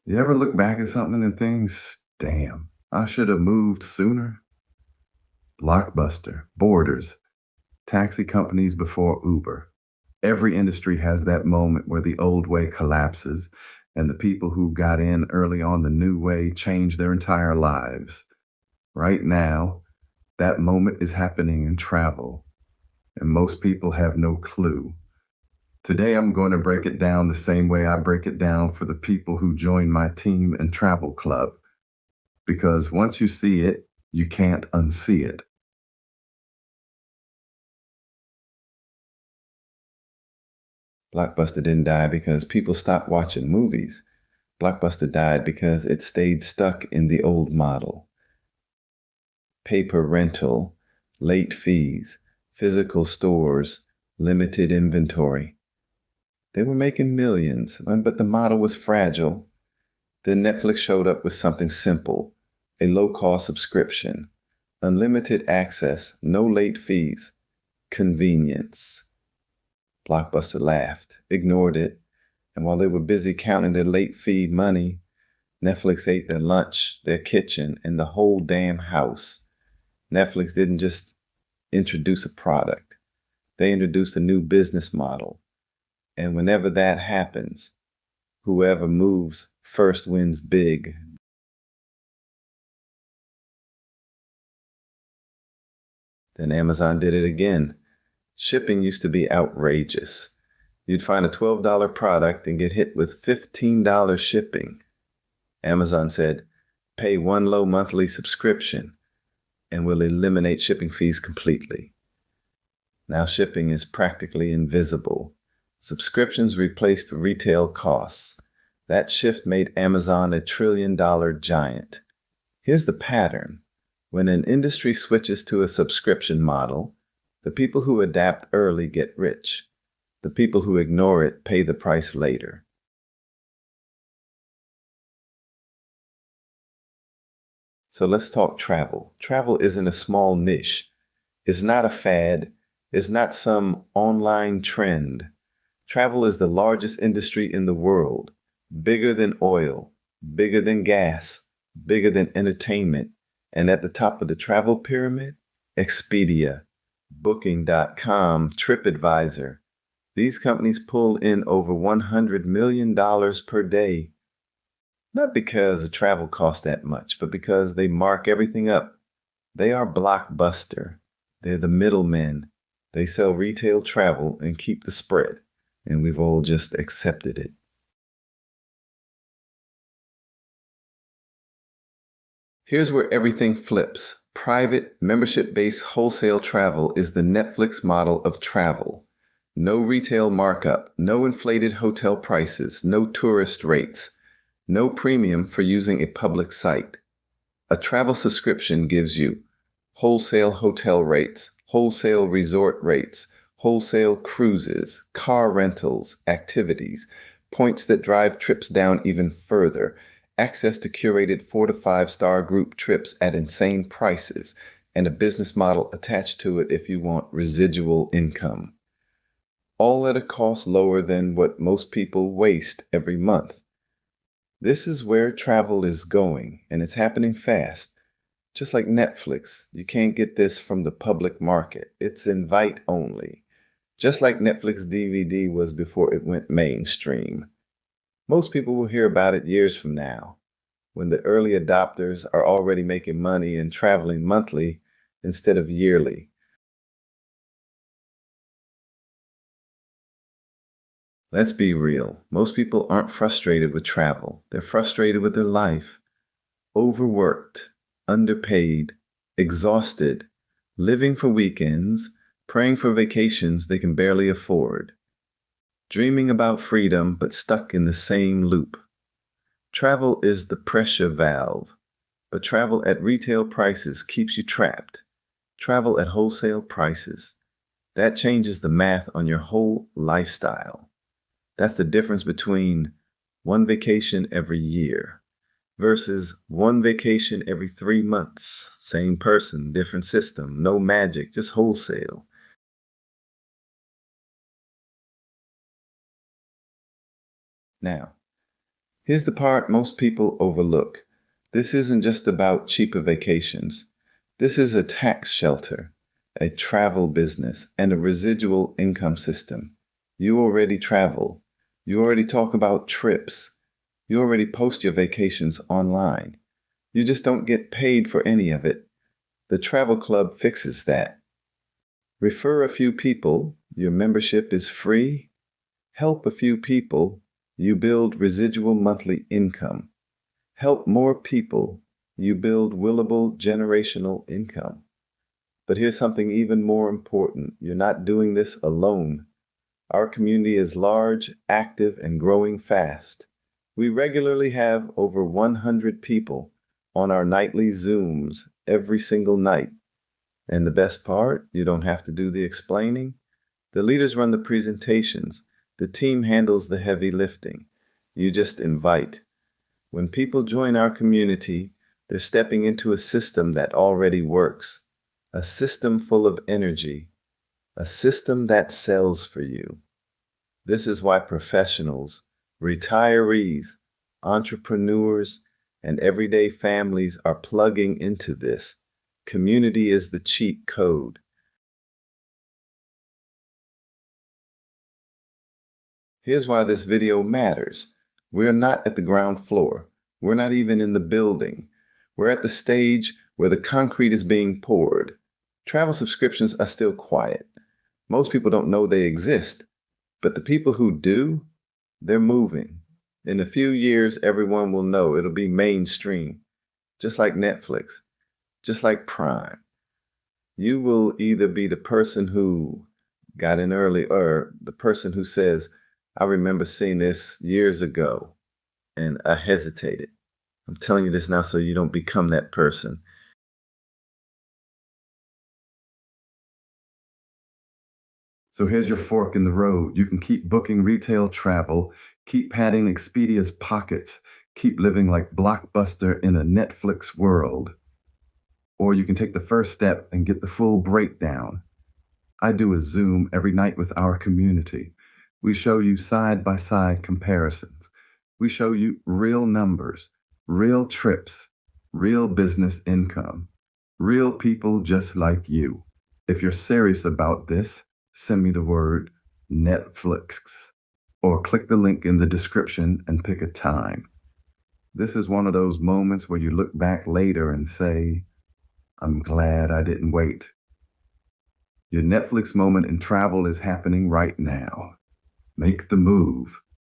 You ever look back at something and think, damn, I should have moved sooner? Blockbuster, Borders, taxi companies before Uber. Every industry has that moment where the old way collapses and the people who got in early on the new way change their entire lives. Right now, that moment is happening in travel, and most people have no clue. Today, I'm going to break it down the same way I break it down for the people who join my team and travel club, because once you see it, you can't unsee it. Blockbuster didn't die because people stopped watching movies. Blockbuster died because it stayed stuck in the old model. Paper rental, late fees, physical stores, limited inventory. They were making millions, but the model was fragile. Then Netflix showed up with something simple, a low-cost subscription, unlimited access, no late fees, convenience. Blockbuster laughed, ignored it, and while they were busy counting their late fee money, Netflix ate their lunch, their kitchen, and the whole damn house. Netflix didn't just introduce a product. They introduced a new business model. And whenever that happens, whoever moves first wins big. Then Amazon did it again. Shipping used to be outrageous. You'd find a $12 product and get hit with $15 shipping. Amazon said, pay one low monthly subscription and we'll eliminate shipping fees completely. Now shipping is practically invisible. Subscriptions replaced retail costs. That shift made Amazon a trillion-dollar giant. Here's the pattern. When an industry switches to a subscription model, the people who adapt early get rich. The people who ignore it pay the price later. So let's talk travel. Travel isn't a small niche. It's not a fad. It's not some online trend. Travel is the largest industry in the world, bigger than oil, bigger than gas, bigger than entertainment. And at the top of the travel pyramid, Expedia, Booking.com, TripAdvisor. These companies pull in over $100 million per day. Not because the travel costs that much, but because they mark everything up. They are Blockbuster. They're the middlemen. They sell retail travel and keep the spread. And we've all just accepted it. Here's where everything flips. Private, membership-based wholesale travel is the Netflix model of travel. No retail markup, no inflated hotel prices, no tourist rates, no premium for using a public site. A travel subscription gives you wholesale hotel rates, wholesale resort rates, wholesale cruises, car rentals, activities, points that drive trips down even further, access to curated 4 to 5-star group trips at insane prices, and a business model attached to it if you want residual income. All at a cost lower than what most people waste every month. This is where travel is going, and it's happening fast. Just like Netflix, you can't get this from the public market. It's invite only. Just like Netflix DVD was before it went mainstream. Most people will hear about it years from now, when the early adopters are already making money and traveling monthly instead of yearly. Let's be real. Most people aren't frustrated with travel. They're frustrated with their life. Overworked, underpaid, exhausted, living for weekends, praying for vacations they can barely afford, dreaming about freedom but stuck in the same loop. Travel is the pressure valve, but travel at retail prices keeps you trapped. Travel at wholesale prices. That changes the math on your whole lifestyle. That's the difference between one vacation every year versus one vacation every 3 months. Same person, different system, no magic, just wholesale. Now, Here's the part most people overlook. This isn't just about cheaper vacations. This is a tax shelter, a travel business, and a residual income system. You already travel. You already talk about trips. You already post your vacations online. You just don't get paid for any of it. The travel club fixes that. Refer a few people, your membership is free. Help a few people, you build residual monthly income. Help more people, you build willable generational income. But here's something even more important. You're not doing this alone. Our community is large, active, and growing fast. We regularly have over 100 people on our nightly Zooms every single night. And the best part, you don't have to do the explaining. The leaders run the presentations. The team handles the heavy lifting. You just invite. When people join our community, they're stepping into a system that already works. A system full of energy. A system that sells for you. This is why professionals, retirees, entrepreneurs, and everyday families are plugging into this. Community is the cheat code. Here's why this video matters. We're not at the ground floor. We're not even in the building. We're at the stage where the concrete is being poured. Travel subscriptions are still quiet. Most people don't know they exist. But the people who do, they're moving. In a few years, everyone will know. It'll be mainstream. Just like Netflix. Just like Prime. You will either be the person who got in early or the person who says, I remember seeing this years ago and I hesitated. I'm telling you this now so you don't become that person. So here's your fork in the road. You can keep booking retail travel, keep padding Expedia's pockets, keep living like Blockbuster in a Netflix world. Or you can take the first step and get the full breakdown. I do a Zoom every night with our community. We show you side-by-side comparisons. We show you real numbers, real trips, real business income, real people just like you. If you're serious about this, send me the word Netflix or click the link in the description and pick a time. This is one of those moments where you look back later and say, I'm glad I didn't wait. Your Netflix moment in travel is happening right now. Make the move.